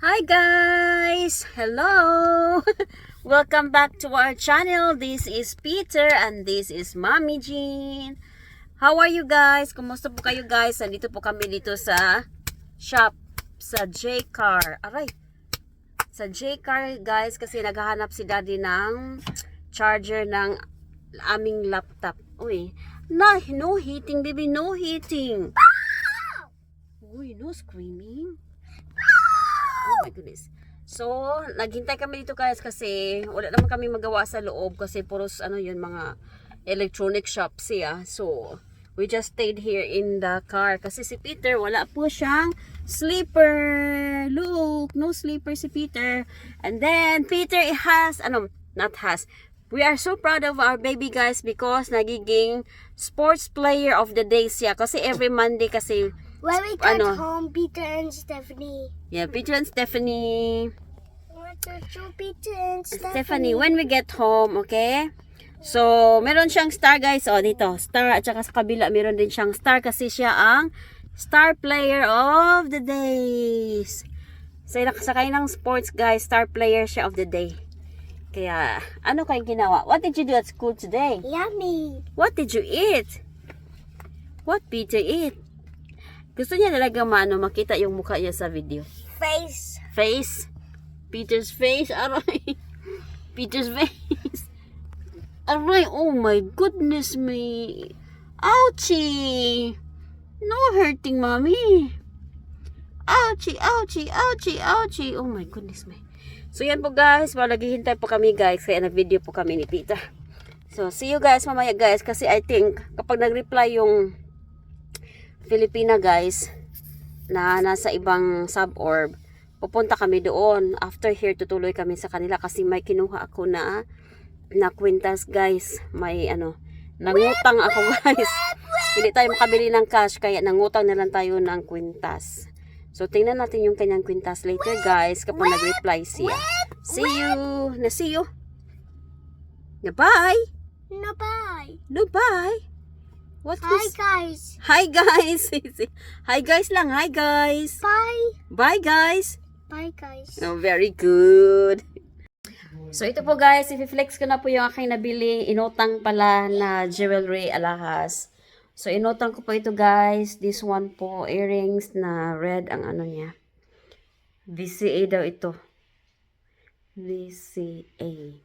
Hi guys! Hello! Welcome back to our channel. This is Peter and this is Mommy Jean. How are you guys? Kumusta po kayo guys? Nandito po kami dito sa shop sa J-Car. Aray! Sa J-Car guys kasi naghahanap si daddy ng charger ng aming laptop. Uy, no heating baby, no heating. Uy, no screaming. Oh my goodness. So, naghintay kami dito guys kasi wala naman kami magawa sa loob kasi puros yun mga electronic shops siya. So, we just stayed here in the car kasi si Peter wala po siyang sleeper. Look, no sleeper si Peter. And then Peter has we are so proud of our baby guys because nagiging sports player of the day siya kasi every Monday kasi when we get home, Peter and Stephanie. Yeah, Peter and Stephanie. Want to show Peter and Stephanie, when we get home, okay? So, meron siyang star guys. O, dito. Star at saka sa kabila, meron din siyang star kasi siya ang star player of the days. So, nakasakay ng sports guys, star player siya of the day. Kaya, ano kayong ginawa? What did you do at school today? Yummy. What did you eat? What Peter eat? Gusto niya talaga makita yung mukha niya sa video. Face. Face? Peter's face? Aray. Peter's face. Aray, oh my goodness me. Ouchie. No hurting, mommy. Ouchie, ouchie, ouchie, ouchie. Oh my goodness me. So yan po guys, naghihintay po kami guys. Kaya nag-video po kami ni Peter. So see you guys mamaya guys. Kasi I think kapag nag-reply yung Filipina guys na nasa ibang suburb, pupunta kami doon. After here, tutuloy kami sa kanila kasi may kinuha ako na kwintas guys. May nangutang ako guys. Hindi tayo makabili ng cash kaya nangutang na lang tayo ng kwintas. So tingnan natin yung kanyang kwintas later guys kapag nag-reply siya. See you. See you. Bye. No, bye. No, bye. What Hi, guys. Hi guys. Hi guys lang. Hi guys. Bye. Bye guys. Bye, guys. Oh, very good. So ito po guys, i-flex ko na po yung aking nabili inutang pala na jewelry alahas. So inutang ko po ito guys. This one po, earrings na red ang niya. VCA daw ito. VCA.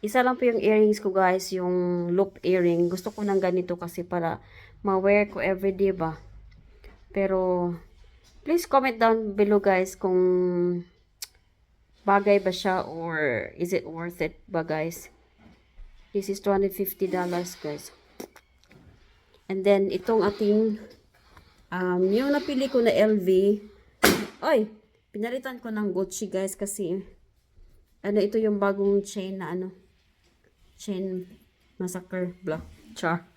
Isa lang po yung earrings ko guys, yung loop earring. Gusto ko ng ganito kasi para ma-wear ko everyday ba. Pero, please comment down below guys kung bagay ba siya or is it worth it ba guys. This is $250 guys. And then, itong ating, yung napili ko na LV. Oy, pinalitan ko ng Gucci guys kasi, ito yung bagong chain na chain massacre black char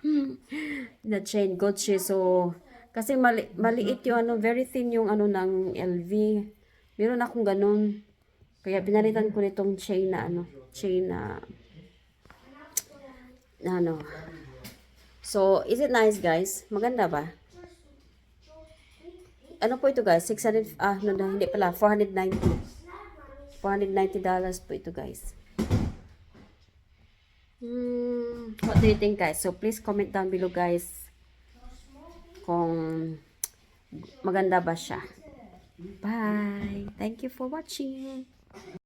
na chain Gucci. So kasi maliit yung very thin yung ng LV. Meron akong ganun kaya pinalitan ko nitong chain na chain na so is it nice guys? Maganda ba? Ano po ito guys? 600 hindi pala, $490 po ito guys. What do you think guys? So please comment down below guys kung maganda ba siya. Bye! Thank you for watching!